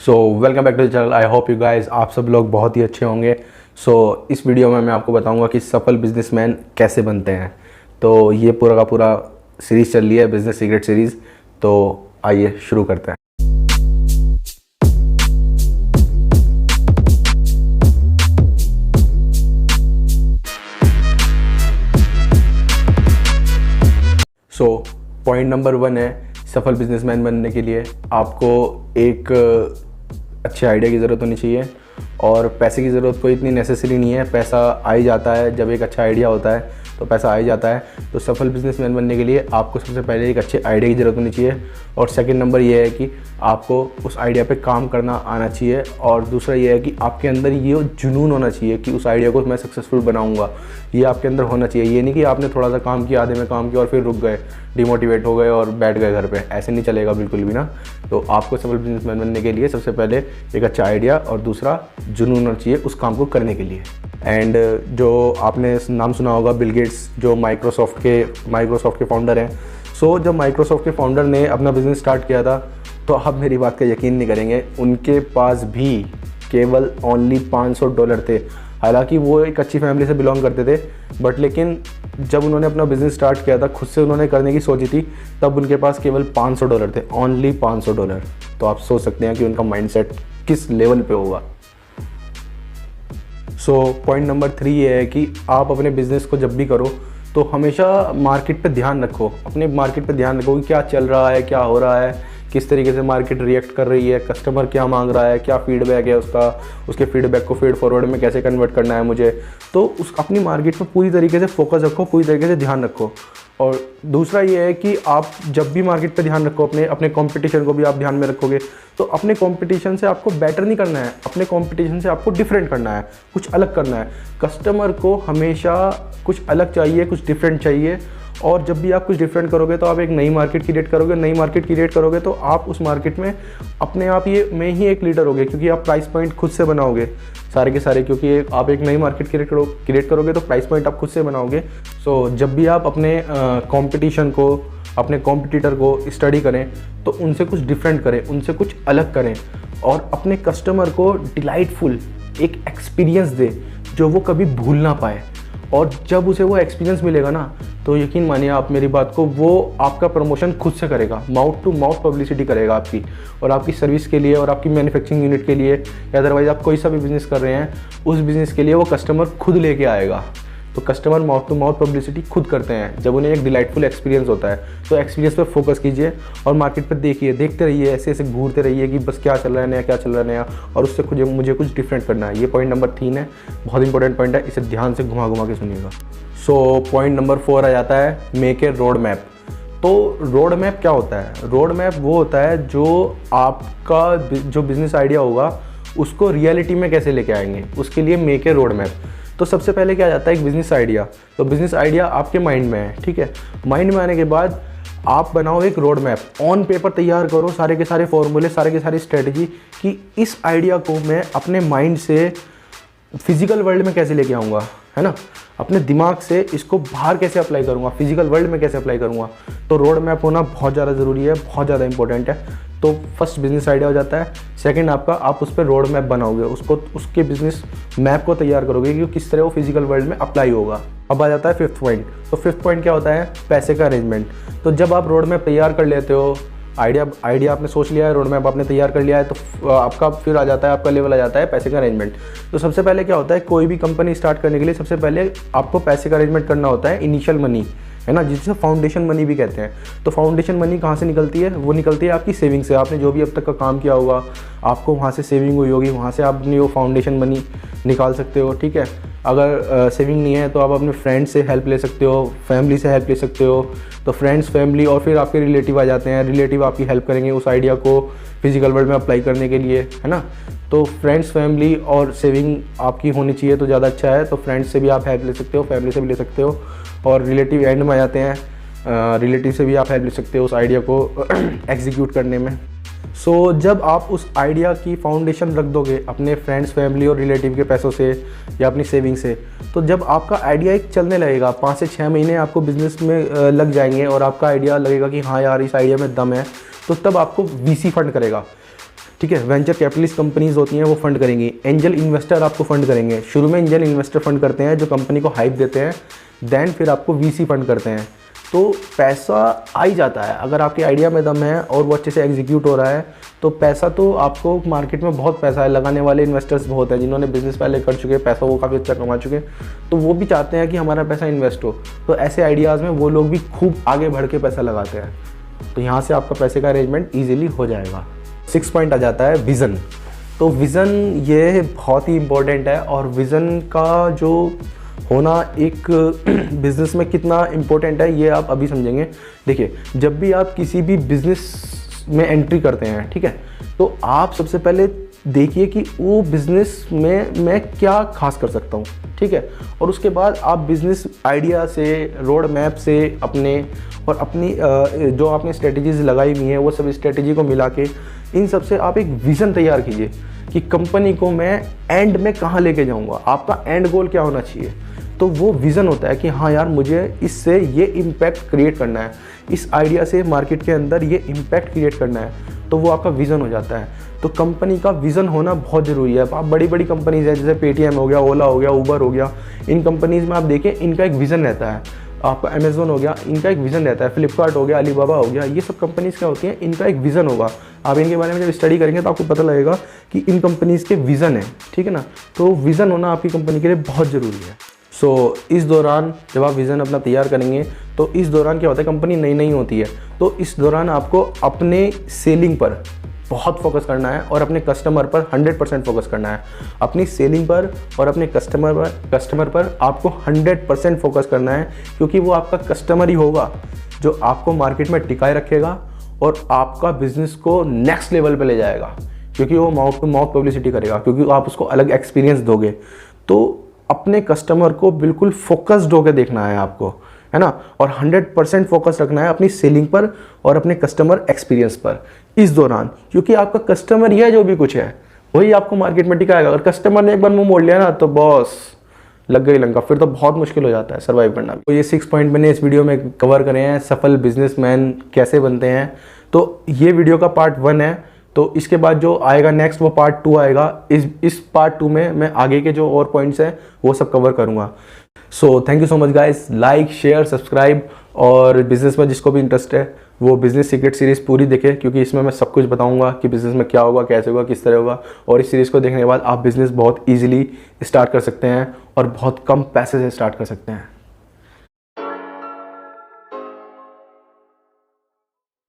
So welcome back to the channel. I hope you guys आप सब लोग बहुत ही अच्छे होंगे। इस वीडियो में मैं आपको बताऊंगा कि सफल बिजनेसमैन कैसे बनते हैं। तो ये पूरा का पूरा सीरीज़ चल रही है, बिजनेस सीक्रेट सीरीज़। तो आइए शुरू करते हैं। पॉइंट नंबर 1 है, सफल बिजनेसमैन बनने के लिए आपको एक अच्छे आइडिया की ज़रूरत होनी चाहिए और पैसे की ज़रूरत कोई इतनी नेसेसरी नहीं है। पैसा आ ही जाता है, जब एक अच्छा आइडिया होता है तो पैसा आ ही जाता है। तो सफल बिजनेसमैन बनने के लिए आपको सबसे पहले एक अच्छे आइडिया की ज़रूरत होनी चाहिए और सेकंड नंबर ये है कि आपको उस आइडिया पे काम करना आना चाहिए और दूसरा ये है कि आपके अंदर ये जुनून होना चाहिए कि उस आइडिया को मैं सक्सेसफुल बनाऊंगा। ये आपके अंदर होना चाहिए। ये नहीं कि आपने थोड़ा सा काम किया, आधे में काम किया और फिर रुक गए, डिमोटिवेट हो गए और बैठ गए घर पे। ऐसे नहीं चलेगा बिल्कुल भी ना। तो आपको सफल बिजनेसमैन बनने के लिए सबसे पहले एक अच्छा आइडिया और दूसरा जुनून होना चाहिए उस काम को करने के लिए। एंड जो आपने नाम सुना होगा बिल गेट्स, जो माइक्रोसॉफ्ट के फाउंडर हैं। जब माइक्रोसॉफ्ट के फाउंडर ने अपना बिज़नेस स्टार्ट किया था तो आप मेरी बात का यकीन नहीं करेंगे, उनके पास भी केवल ओनली $500 थे। हालांकि वो एक अच्छी फैमिली से बिलोंग करते थे, बट लेकिन जब उन्होंने अपना बिज़नेस स्टार्ट किया था, खुद से उन्होंने करने की सोची थी, तब उनके पास केवल $500 थे, ओनली $500। तो आप सोच सकते हैं कि उनका माइंडसेट किस लेवल पे होगा। पॉइंट नंबर 3 ये है कि आप अपने बिज़नेस को जब भी करो तो हमेशा मार्केट पे ध्यान रखो। अपने मार्केट पे ध्यान रखो कि क्या चल रहा है, क्या हो रहा है, किस तरीके से मार्केट रिएक्ट कर रही है, कस्टमर क्या मांग रहा है, क्या फीडबैक है उसका, उसके फीडबैक को फीड फॉरवर्ड में कैसे कन्वर्ट करना है मुझे। तो उस अपनी मार्केट में पूरी तरीके से फोकस रखो, पूरी तरीके से ध्यान रखो। और दूसरा ये है कि आप जब भी मार्केट पे ध्यान रखो, अपने कंपटीशन को भी आप ध्यान में रखोगे तो अपने कंपटीशन से आपको बेटर नहीं करना है, अपने कंपटीशन से आपको डिफरेंट करना है, कुछ अलग करना है। कस्टमर को हमेशा कुछ अलग चाहिए, कुछ डिफरेंट चाहिए। और जब भी आप कुछ डिफरेंट करोगे तो आप एक नई मार्केट क्रिएट करोगे। नई मार्केट क्रिएट करोगे तो आप उस मार्केट में अपने आप ये में ही एक लीडर होगे, क्योंकि आप प्राइस पॉइंट खुद से बनाओगे सारे के सारे। क्योंकि आप एक नई मार्केट क्रिएट करोगे तो प्राइस पॉइंट आप खुद से बनाओगे। जब भी आप अपने कंपटीशन को, अपने कॉम्पिटिटर को स्टडी करें तो उनसे कुछ डिफरेंट करें, उनसे कुछ अलग करें और अपने कस्टमर को डिलाइटफुल एक एक्सपीरियंस दे जो वो कभी भूल ना पाए। और जब उसे वो एक्सपीरियंस मिलेगा ना, तो यकीन मानिए आप मेरी बात को, वो आपका प्रमोशन खुद से करेगा, माउथ टू माउथ पब्लिसिटी करेगा आपकी और आपकी सर्विस के लिए और आपकी मैन्युफैक्चरिंग यूनिट के लिए, या अदरवाइज आप कोई सा भी बिज़नेस कर रहे हैं, उस बिज़नेस के लिए वो कस्टमर खुद लेके आएगा। तो customer mouth to mouth publicity खुद करते हैं जब उन्हें एक डिलाइटफुल एक्सपीरियंस होता है। तो एक्सपीरियंस पे फोकस कीजिए और मार्केट पर देखिए, देखते रहिए, ऐसे ऐसे घूरते रहिए कि बस क्या चल रहा है नया, क्या चल रहा है नया, और उससे मुझे कुछ डिफरेंट करना है। ये पॉइंट नंबर 3 है, बहुत इंपॉर्टेंट पॉइंट है, इसे ध्यान से घुमा घुमा के सुनिएगा। पॉइंट नंबर 4 आ जाता है, मेक ए रोड मैप। तो रोड मैप क्या होता है? रोड मैप वो होता है जो आपका जो बिजनेस आइडिया होगा उसको रियलिटी में कैसे लेके आएंगे, उसके लिए मेक ए रोड मैप। तो सबसे पहले क्या जाता है, एक बिज़नेस आइडिया। तो बिज़नेस आइडिया आपके माइंड में है, ठीक है। माइंड में आने के बाद आप बनाओ एक रोड मैप, ऑन पेपर तैयार करो सारे के सारे फॉर्मूले, सारे के सारी स्ट्रेटजी कि इस आइडिया को मैं अपने माइंड से फिजिकल वर्ल्ड में कैसे लेके आऊँगा, है ना। अपने दिमाग से इसको बाहर कैसे अप्लाई करूँगा, फिजिकल वर्ल्ड में कैसे अप्लाई करूँगा। तो रोड मैप होना बहुत ज़्यादा ज़रूरी है, बहुत ज़्यादा इंपॉर्टेंट है। तो फर्स्ट बिजनेस आइडिया हो जाता है। सेकंड आपका, आप उस पर रोड मैप बनाओगे, उसको उसके बिजनेस मैप को तैयार करोगे कि किस तरह वो फिजिकल वर्ल्ड में अप्लाई होगा। अब आ जाता है 5th पॉइंट। तो 5th पॉइंट क्या होता है, पैसे का अरेंजमेंट। तो जब आप रोड मैप तैयार कर लेते हो, आइडिया आपने सोच लिया है, रोड मैप आपने तैयार कर लिया है, तो आपका फिर आ जाता है, आपका लेवल आ जाता है पैसे का अरेंजमेंट। तो सबसे पहले क्या होता है, कोई भी कंपनी स्टार्ट करने के लिए सबसे पहले आपको पैसे का अरेंजमेंट करना होता है, इनिशियल मनी, है ना, जिसे फाउंडेशन मनी भी कहते हैं। तो फाउंडेशन मनी कहाँ से निकलती है? वो निकलती है आपकी सेविंग से। आपने जो भी अब तक का काम किया होगा, आपको वहाँ से सेविंग हुई होगी, वहाँ से आप अपनी वो फाउंडेशन मनी निकाल सकते हो, ठीक है। अगर सेविंग नहीं है तो आप अपने फ्रेंड्स से हेल्प ले सकते हो, फैमिली से हेल्प ले सकते हो। तो फ्रेंड्स, फैमिली और फिर आपके रिलेटिव आ जाते हैं। रिलेटिव आपकी हेल्प करेंगे उस आइडिया को फिजिकल वर्ल्ड में अप्लाई करने के लिए, है ना। तो फ्रेंड्स, फैमिली और सेविंग आपकी होनी चाहिए तो ज़्यादा अच्छा है। तो फ्रेंड्स से भी आप हेल्प ले सकते हो, फैमिली से भी ले सकते हो, और रिलेटिव एंड में आ जाते हैं। रिलेटिव से भी आप हेल्प ले सकते हो उस आइडिया को एग्जीक्यूट करने में। जब आप उस आइडिया की फाउंडेशन रख दोगे अपने फ्रेंड्स, फैमिली और रिलेटिव के पैसों से या अपनी सेविंग से, तो जब आपका आइडिया एक चलने लगेगा, 5 से 6 महीने आपको बिजनेस में लग जाएंगे और आपका आइडिया लगेगा कि हाँ यार इस आइडिया में दम है, तो तब आपको वीसी फंड करेगा। ठीक है। वेंचर कैपिटलिस्ट कंपनीज होती हैं वो फंड करेंगी, एंजल इन्वेस्टर आपको फंड करेंगे। शुरू में एंजल इन्वेस्टर फंड करते हैं जो कंपनी को हाइप देते हैं, देन फिर आपको वीसी फंड करते हैं। तो पैसा आ ही जाता है अगर आपके आइडिया में दम है और वो अच्छे से एग्जीक्यूट हो रहा है, तो पैसा तो आपको मार्केट में बहुत पैसा है। लगाने वाले इन्वेस्टर्स बहुत हैं जिन्होंने बिज़नेस पहले कर चुके, पैसा वो काफ़ी अच्छा कमा चुके, तो वो भी चाहते हैं कि हमारा पैसा इन्वेस्ट हो। तो ऐसे आइडियाज़ में वो लोग भी खूब आगे बढ़ के पैसा लगाते हैं। तो यहाँ से आपका पैसे का अरेंजमेंट ईजिली हो जाएगा। 6 पॉइंट आ जाता है विज़न। तो विज़न ये बहुत ही इम्पोर्टेंट है, और विज़न का जो होना एक बिज़नेस में कितना इम्पोर्टेंट है ये आप अभी समझेंगे। देखिए, जब भी आप किसी भी बिज़नेस में एंट्री करते हैं, ठीक है, तो आप सबसे पहले देखिए कि वो बिज़नेस में मैं क्या खास कर सकता हूँ, ठीक है। और उसके बाद आप बिज़नेस आइडिया से, रोड मैप से अपनी जो आपने स्ट्रेटजीज लगाई हुई हैं वो सब स्ट्रेटजी को मिला के इन सब से आप एक विज़न तैयार कीजिए कि कंपनी को मैं एंड में कहाँ लेके जाऊँगा, आपका एंड गोल क्या होना चाहिए। तो वो विज़न होता है कि हाँ यार, मुझे इससे ये इम्पैक्ट क्रिएट करना है, इस आइडिया से मार्केट के अंदर ये इम्पैक्ट क्रिएट करना है, तो वो आपका विज़न हो जाता है। तो कंपनी का विज़न होना बहुत ज़रूरी है। आप बड़ी बड़ी कंपनीज़ हैं जैसे पेटीएम हो गया, ओला हो गया, उबर हो गया, इन कंपनीज़ में आप देखें इनका एक विज़न रहता है। आपका अमेज़न हो गया, इनका एक विज़न रहता है। फ्लिपकार्ट हो गया, अलीबाबा हो गया, ये सब कंपनीज़ क्या होती हैं, इनका एक विज़न होगा। आप इनके बारे में जब स्टडी करेंगे तो आपको पता लगेगा कि इन कंपनीज़ के विज़न है, ठीक है ना। तो विज़न होना आपकी कंपनी के लिए बहुत ज़रूरी है। सो इस दौरान जब आप विज़न अपना तैयार करेंगे तो इस दौरान क्या होता है, कंपनी नई नई होती है, तो इस दौरान आपको अपने सेलिंग पर बहुत फोकस करना है और अपने कस्टमर पर 100% फोकस करना है। अपनी सेलिंग पर और अपने कस्टमर पर आपको 100% फोकस करना है, क्योंकि वो आपका कस्टमर ही होगा जो आपको मार्केट में टिकाए रखेगा और आपका बिजनेस को नेक्स्ट लेवल पे ले जाएगा, क्योंकि वो माउथ टू माउथ पब्लिसिटी करेगा, क्योंकि आप उसको अलग एक्सपीरियंस दोगे। तो अपने कस्टमर को बिल्कुल फोकस्ड होकर देखना है आपको, है ना, और 100% फोकस रखना है अपनी सेलिंग पर और अपने कस्टमर एक्सपीरियंस पर इस दौरान, क्योंकि आपका कस्टमर ही है जो भी कुछ है, वही आपको मार्केट में टिकाएगा। अगर कस्टमर ने एक बार मुंह मोड़ लिया ना, तो बॉस लग गई लंका, फिर तो बहुत मुश्किल हो जाता है सर्वाइव करना। तो ये 6 पॉइंट मैंने इस वीडियो में कवर करे हैं, सफल बिजनेसमैन कैसे बनते हैं। तो ये वीडियो का पार्ट 1 है, तो इसके बाद जो आएगा नेक्स्ट वो पार्ट 2 आएगा। इस पार्ट 2 में मैं आगे के जो और पॉइंट्स हैं वो सब कवर करूँगा। So thank you so much guys, like share subscribe, और बिजनेस में जिसको भी इंटरेस्ट है वो बिजनेस सीक्रेट सीरीज़ पूरी देखे, क्योंकि इसमें मैं सब कुछ बताऊंगा कि बिजनेस में क्या होगा, कैसे होगा, किस तरह होगा। और इस सीरीज़ को देखने के बाद आप बिजनेस बहुत ईजिली स्टार्ट कर सकते हैं और बहुत कम पैसे से स्टार्ट कर सकते हैं।